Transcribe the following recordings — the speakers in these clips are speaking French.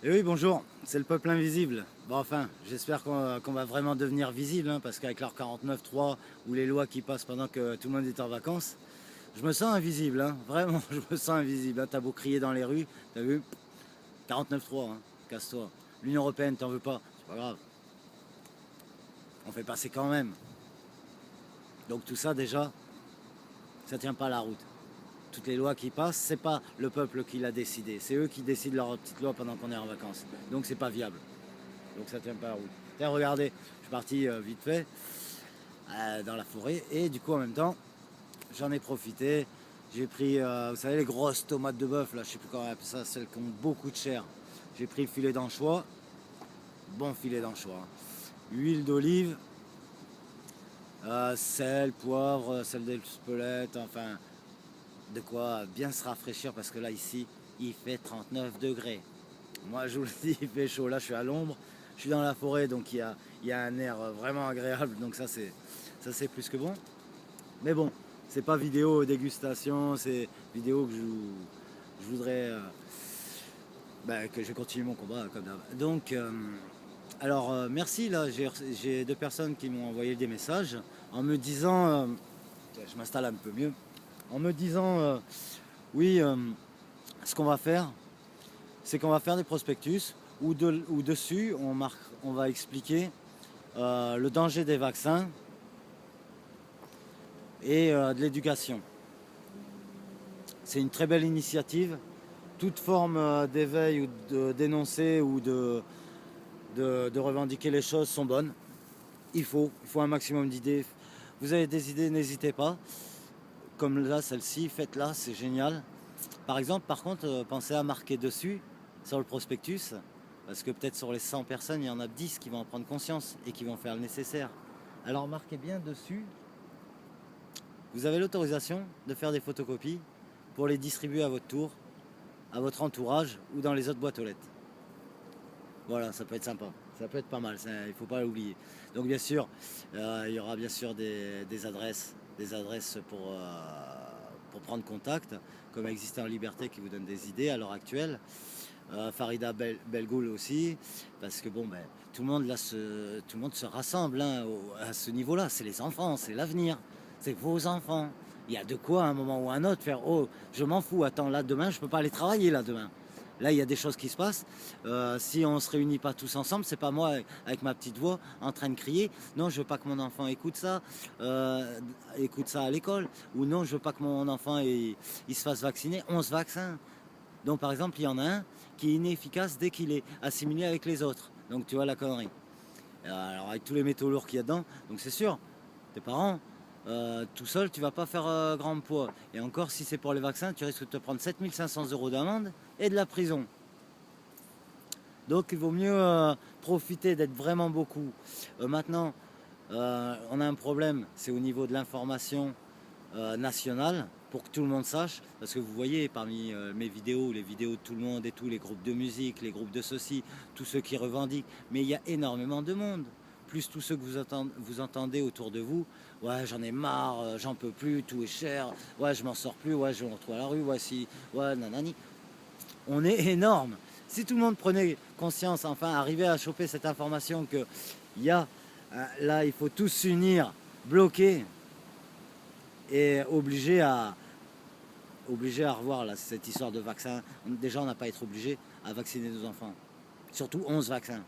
Et oui, bonjour, c'est le peuple invisible. Bon, enfin, j'espère qu'on va vraiment devenir visible, hein, parce qu'avec leur 49.3 ou les lois qui passent pendant que tout le monde est en vacances, je me sens invisible, hein, vraiment, je me sens invisible. Hein. T'as beau crier dans les rues, t'as vu 49.3, hein, casse-toi. L'Union Européenne, t'en veux pas, c'est pas grave. On fait passer quand même. Donc tout ça, déjà, ça tient pas la route. Toutes les lois qui passent, c'est pas le peuple qui l'a décidé, c'est eux qui décident leur petite loi pendant qu'on est en vacances. Donc c'est pas viable. Donc ça tient pas la route. Tiens, regardez, je suis parti vite fait dans la forêt et du coup en même temps, j'en ai profité. J'ai pris, vous savez, les grosses tomates de bœuf, là, je sais plus comment on appelle ça, celles qui ont beaucoup de chair. J'ai pris le filet d'anchois, bon filet d'anchois. Hein. Huile d'olive, sel, poivre, sel d'Espelette, enfin, de quoi bien se rafraîchir parce que là, ici, il fait 39 degrés. Moi, je vous le dis, il fait chaud. Là, je suis à l'ombre, je suis dans la forêt, donc il y a un air vraiment agréable. Donc ça, c'est plus que bon. Mais bon, c'est pas vidéo dégustation, c'est vidéo que je voudrais que je continue mon combat comme d'hab. Donc, merci. Là, j'ai deux personnes qui m'ont envoyé des messages en me disant, je m'installe un peu mieux, en me disant, oui, ce qu'on va faire, c'est qu'on va faire des prospectus où, où dessus on va expliquer le danger des vaccins et de l'éducation. C'est une très belle initiative. Toute forme d'éveil ou de dénoncer ou de revendiquer les choses sont bonnes. Il faut un maximum d'idées. Vous avez des idées, n'hésitez pas. Comme là, celle-ci, faites-la, c'est génial. Par exemple, par contre, pensez à marquer dessus, sur le prospectus, parce que peut-être sur les 100 personnes, il y en a 10 qui vont en prendre conscience et qui vont faire le nécessaire. Alors marquez bien dessus, vous avez l'autorisation de faire des photocopies pour les distribuer à votre tour, à votre entourage ou dans les autres boîtes aux lettres. Voilà, ça peut être sympa, ça peut être pas mal, il ne faut pas l'oublier. Donc bien sûr, il y aura bien sûr des adresses pour prendre contact, comme Exister en Liberté qui vous donne des idées à l'heure actuelle. Farida Belgoul aussi, parce que bon, tout le monde se rassemble hein, à ce niveau-là. C'est les enfants, c'est l'avenir, c'est vos enfants. Il y a de quoi à un moment ou à un autre faire oh, je m'en fous, attends, là demain, je peux pas aller travailler là demain. Là, il y a des choses qui se passent. Si on se réunit pas tous ensemble, c'est pas moi avec ma petite voix en train de crier. Non, je veux pas que mon enfant écoute ça à l'école. Ou non, je veux pas que mon enfant il se fasse vacciner. 11 vaccins. Donc par exemple, il y en a un qui est inefficace dès qu'il est assimilé avec les autres. Donc tu vois la connerie. Alors avec tous les métaux lourds qu'il y a dedans, donc c'est sûr, tes parents, tout seul, tu vas pas faire grand poids. Et encore, si c'est pour les vaccins, tu risques de te prendre 7500 € d'amende et de la prison. Donc il vaut mieux profiter d'être vraiment beaucoup. Maintenant, on a un problème, c'est au niveau de l'information nationale, pour que tout le monde sache, parce que vous voyez parmi mes vidéos, les vidéos de tout le monde et tous les groupes de musique, les groupes de ceci, tous ceux qui revendiquent, mais il y a énormément de monde. Plus tous ceux que vous entendez autour de vous, ouais j'en ai marre, j'en peux plus, tout est cher, ouais je m'en sors plus, ouais je me retrouve à la rue, ouais si, ouais nanani. On est énorme. Si tout le monde prenait conscience, enfin arriver à choper cette information que il y a, là il faut tous s'unir, bloquer et obligé à revoir là, cette histoire de vaccin. Déjà, on n'a pas à être obligé à vacciner nos enfants. Surtout 11 vaccins.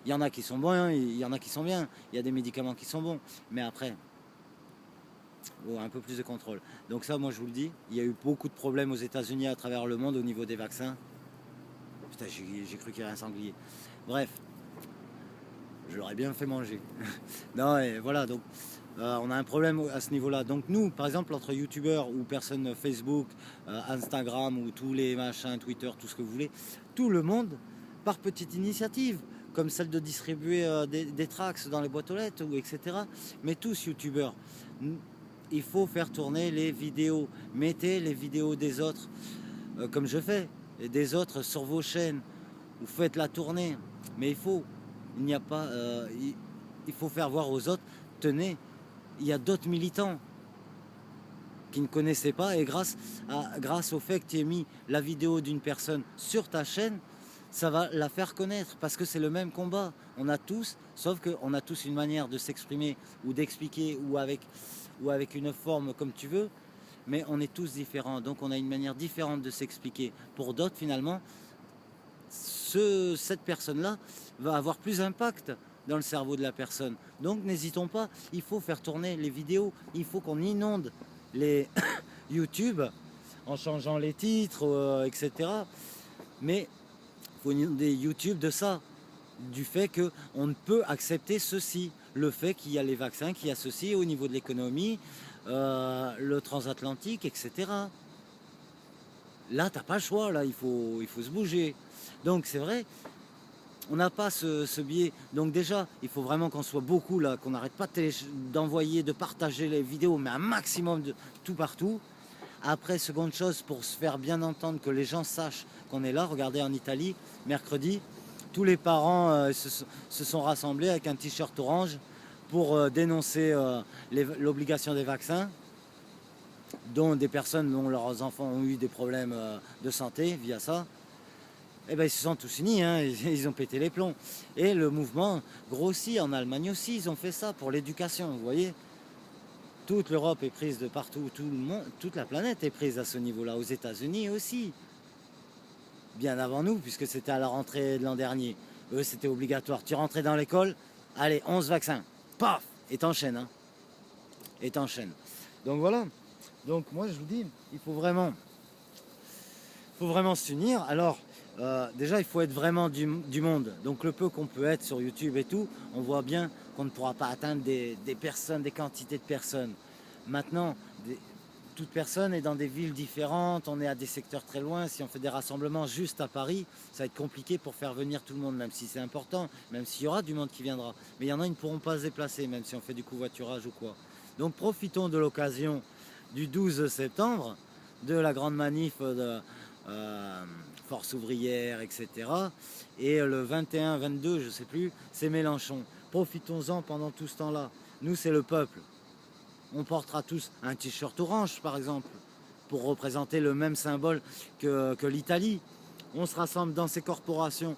Il y en a qui sont bons, hein, il y en a qui sont bien. Il y a des médicaments qui sont bons. Mais après, un peu plus de contrôle. Donc ça, moi, je vous le dis, il y a eu beaucoup de problèmes aux États-Unis à travers le monde au niveau des vaccins. Putain, j'ai cru qu'il y avait un sanglier. Bref, je l'aurais bien fait manger. Non, et voilà, donc on a un problème à ce niveau-là. Donc nous, par exemple, entre youtubeurs ou personnes Facebook, Instagram ou tous les machins, Twitter, tout ce que vous voulez, tout le monde, par petite initiative, comme celle de distribuer des tracts dans les boîtes aux lettres, ou etc. Mais tous youtubeurs, il faut faire tourner les vidéos. Mettez les vidéos des autres, comme je fais, et des autres sur vos chaînes, ou faites la tournée. Mais il n'y a pas, il faut faire voir aux autres, tenez, il y a d'autres militants qui ne connaissaient pas et grâce au fait que tu aies mis la vidéo d'une personne sur ta chaîne, ça va la faire connaître parce que c'est le même combat. On a tous, sauf qu'on a tous une manière de s'exprimer ou d'expliquer ou avec une forme comme tu veux, mais on est tous différents. Donc on a une manière différente de s'expliquer. Pour d'autres, finalement, cette personne-là va avoir plus d'impact dans le cerveau de la personne. Donc n'hésitons pas, il faut faire tourner les vidéos, il faut qu'on inonde les YouTube en changeant les titres, etc. Mais il faut inonder YouTube de ça, du fait qu'on ne peut accepter ceci, le fait qu'il y a les vaccins, qu'il y a ceci au niveau de l'économie, le transatlantique, etc. Là, t'as pas le choix, là, il faut se bouger. Donc c'est vrai, on n'a pas ce biais. Donc déjà, il faut vraiment qu'on soit beaucoup là, qu'on n'arrête pas d'envoyer, de partager les vidéos, mais un maximum de tout partout. Après, seconde chose, pour se faire bien entendre, que les gens sachent qu'on est là. Regardez en Italie, mercredi, tous les parents se sont rassemblés avec un t-shirt orange pour dénoncer l'obligation des vaccins, dont des personnes dont leurs enfants ont eu des problèmes de santé via ça. Eh ben, ils se sont tous unis, hein, ils ont pété les plombs. Et le mouvement grossit. En Allemagne aussi, ils ont fait ça pour l'éducation, vous voyez. Toute l'Europe est prise de partout, tout le monde, toute la planète est prise à ce niveau-là, aux États-Unis aussi. Bien avant nous, puisque c'était à la rentrée de l'an dernier. Eux, c'était obligatoire. Tu rentrais dans l'école, allez, 11 vaccins. Paf! Et t'enchaînes, hein. Et t'enchaînes. Donc voilà. Donc moi, je vous dis, il faut vraiment s'unir. Alors, déjà, il faut être vraiment du monde. Donc le peu qu'on peut être sur YouTube et tout, on voit bien qu'on ne pourra pas atteindre des personnes, des quantités de personnes. Maintenant, toute personne est dans des villes différentes, on est à des secteurs très loin. Si on fait des rassemblements juste à Paris, ça va être compliqué pour faire venir tout le monde, même si c'est important, même s'il y aura du monde qui viendra. Mais il y en a, ils ne pourront pas se déplacer, même si on fait du covoiturage ou quoi. Donc profitons de l'occasion du 12 septembre, de la grande manif de Force ouvrière, etc. Et le 21, 22, je ne sais plus, c'est Mélenchon. Profitons-en pendant tout ce temps-là. Nous, c'est le peuple. On portera tous un t-shirt orange, par exemple, pour représenter le même symbole que l'Italie. On se rassemble dans ces corporations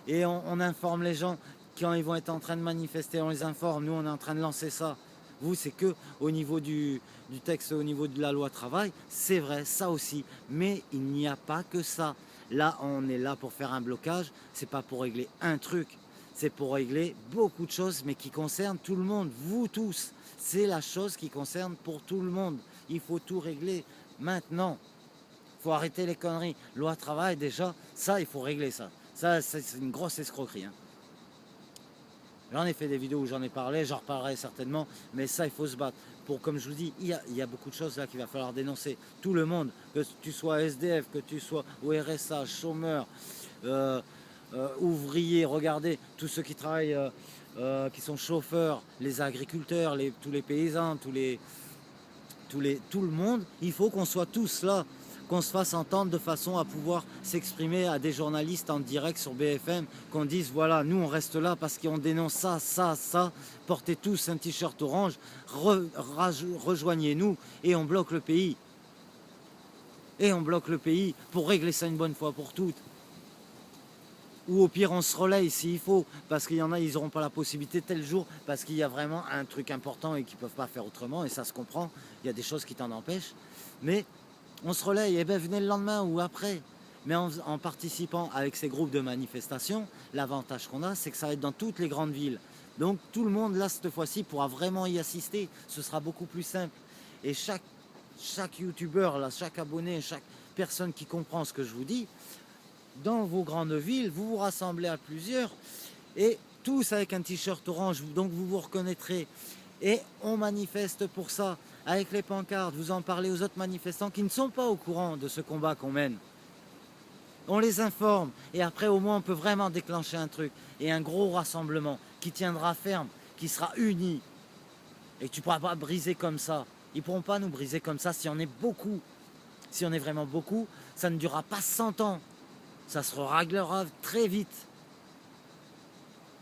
et on informe les gens quand ils vont être en train de manifester. On les informe. Nous, on est en train de lancer ça. Vous, c'est que au niveau du texte, au niveau de la loi travail, c'est vrai, ça aussi. Mais il n'y a pas que ça. Là, on est là pour faire un blocage. C'est pas pour régler un truc. C'est pour régler beaucoup de choses, mais qui concernent tout le monde, vous tous. C'est la chose qui concerne pour tout le monde. Il faut tout régler maintenant. Il faut arrêter les conneries. Loi travail, déjà, ça, il faut régler ça. Ça, c'est une grosse escroquerie, hein. J'en ai fait des vidéos où j'en ai parlé, j'en reparlerai certainement, mais ça, il faut se battre. Comme je vous dis, il y a beaucoup de choses là qu'il va falloir dénoncer. Tout le monde, que tu sois SDF, que tu sois au RSA, chômeur, ouvrier, regardez, tous ceux qui travaillent, qui sont chauffeurs, les agriculteurs, tous les paysans, tout le monde, il faut qu'on soit tous là, qu'on se fasse entendre de façon à pouvoir s'exprimer à des journalistes en direct sur BFM, qu'on dise voilà, nous on reste là parce qu'on dénonce ça, ça, ça, portez tous un t-shirt orange, rejoignez-nous et on bloque le pays. Et on bloque le pays pour régler ça une bonne fois pour toutes. Ou au pire on se relaye s'il faut, parce qu'il y en a, ils n'auront pas la possibilité tel jour, parce qu'il y a vraiment un truc important et qu'ils ne peuvent pas faire autrement, et ça se comprend, il y a des choses qui t'en empêchent, mais on se relaye, et bien venez le lendemain ou après. Mais en participant avec ces groupes de manifestation, l'avantage qu'on a, c'est que ça va être dans toutes les grandes villes. Donc tout le monde, là, cette fois-ci, pourra vraiment y assister, ce sera beaucoup plus simple. Et chaque youtubeur, là, chaque abonné, chaque personne qui comprend ce que je vous dis, dans vos grandes villes, vous vous rassemblez à plusieurs et tous avec un t-shirt orange, donc vous vous reconnaîtrez. Et on manifeste pour ça, avec les pancartes, vous en parlez aux autres manifestants qui ne sont pas au courant de ce combat qu'on mène. On les informe et après au moins on peut vraiment déclencher un truc et un gros rassemblement qui tiendra ferme, qui sera uni et que tu ne pourras pas briser comme ça. Ils ne pourront pas nous briser comme ça si on est beaucoup. Si on est vraiment beaucoup, ça ne durera pas 100 ans. Ça se réglera très vite.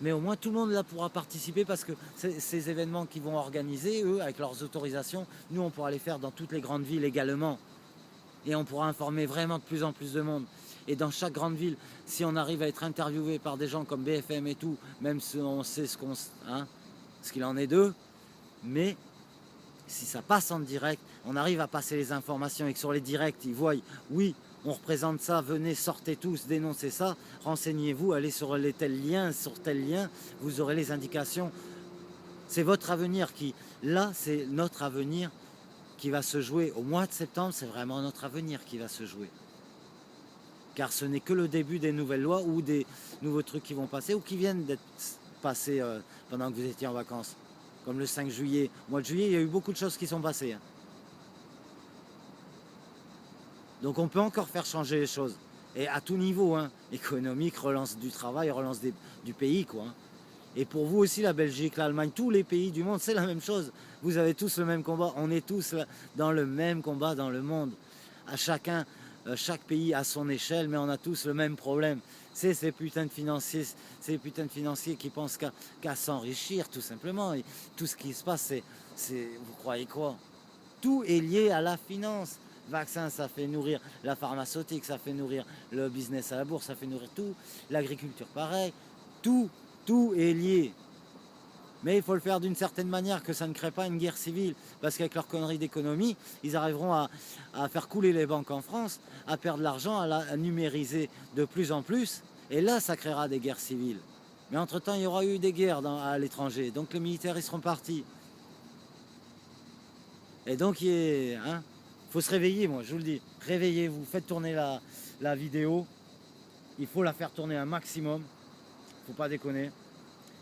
Mais au moins tout le monde là pourra participer parce que ces événements qu'ils vont organiser, eux, avec leurs autorisations, nous on pourra les faire dans toutes les grandes villes également. Et on pourra informer vraiment de plus en plus de monde. Et dans chaque grande ville, si on arrive à être interviewé par des gens comme BFM et tout, même si on sait ce qu'il en est d'eux, mais si ça passe en direct, on arrive à passer les informations et que sur les directs, ils voient, oui, on représente ça, venez, sortez tous, dénoncez ça, renseignez-vous, allez sur tel lien, vous aurez les indications. C'est votre avenir là, c'est notre avenir qui va se jouer. Au mois de septembre, c'est vraiment notre avenir qui va se jouer. Car ce n'est que le début des nouvelles lois ou des nouveaux trucs qui vont passer ou qui viennent d'être passés pendant que vous étiez en vacances. Comme le 5 juillet. Au mois de juillet, il y a eu beaucoup de choses qui sont passées. Donc on peut encore faire changer les choses. Et à tout niveau, économique, relance du travail, relance du pays, quoi. Et pour vous aussi, la Belgique, l'Allemagne, tous les pays du monde, c'est la même chose. Vous avez tous le même combat. On est tous là, dans le même combat dans le monde. Chaque pays à son échelle, mais on a tous le même problème. C'est ces putains de financiers, qui pensent qu'à s'enrichir, tout simplement. Et tout ce qui se passe, vous croyez quoi? Tout est lié à la finance. Vaccin, ça fait nourrir la pharmaceutique, ça fait nourrir le business à la bourse, ça fait nourrir tout. L'agriculture, pareil. Tout est lié. Mais il faut le faire d'une certaine manière, que ça ne crée pas une guerre civile. Parce qu'avec leur connerie d'économie, ils arriveront à faire couler les banques en France, à perdre l'argent, à numériser de plus en plus. Et là, ça créera des guerres civiles. Mais entre-temps, il y aura eu des guerres à l'étranger. Donc les militaires, ils seront partis. Et donc, faut se réveiller, moi, je vous le dis. Réveillez-vous, faites tourner la vidéo. Il faut la faire tourner un maximum. Faut pas déconner.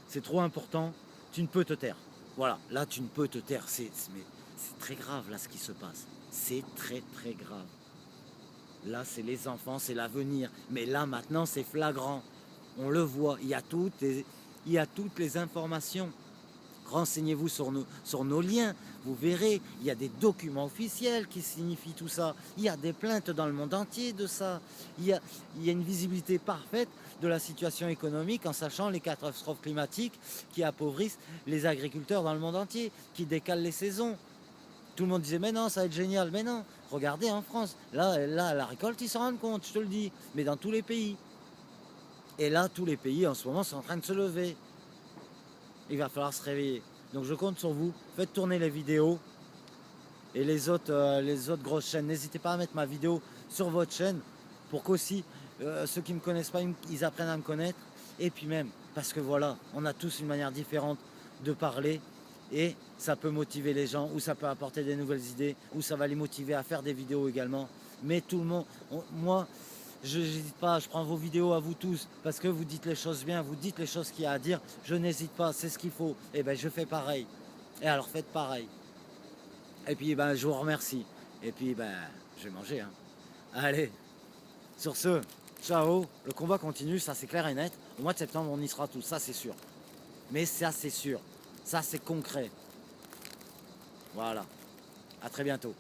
C'est trop important. Tu ne peux te taire. Voilà, là, tu ne peux te taire. Mais c'est très grave, là, ce qui se passe. C'est très, très grave. Là, c'est les enfants, c'est l'avenir. Mais là, maintenant, c'est flagrant. On le voit. Il y a toutes les informations. Renseignez-vous sur nos liens. Vous verrez, il y a des documents officiels qui signifient tout ça. Il y a des plaintes dans le monde entier de ça. Il y a une visibilité parfaite de la situation économique en sachant les catastrophes climatiques qui appauvrissent les agriculteurs dans le monde entier, qui décalent les saisons. Tout le monde disait, mais non, ça va être génial. Mais non, regardez en France. Là, la récolte, ils s'en rendent compte, je te le dis. Mais dans tous les pays. Et là, tous les pays, en ce moment, sont en train de se lever. Il va falloir se réveiller. Donc je compte sur vous, faites tourner les vidéos et les autres grosses chaînes. N'hésitez pas à mettre ma vidéo sur votre chaîne pour qu'aussi ceux qui ne me connaissent pas, ils apprennent à me connaître. Et puis même, parce que voilà, on a tous une manière différente de parler et ça peut motiver les gens ou ça peut apporter des nouvelles idées ou ça va les motiver à faire des vidéos également. Mais tout le monde, moi, je n'hésite pas, je prends vos vidéos à vous tous, parce que vous dites les choses bien, vous dites les choses qu'il y a à dire, je n'hésite pas, c'est ce qu'il faut, et ben je fais pareil. Et alors faites pareil. Et puis ben je vous remercie. Et puis ben je vais manger. Allez, sur ce, ciao, le combat continue, ça c'est clair et net. Au mois de septembre on y sera tous, ça c'est sûr. Mais ça c'est sûr, ça c'est concret. Voilà, à très bientôt.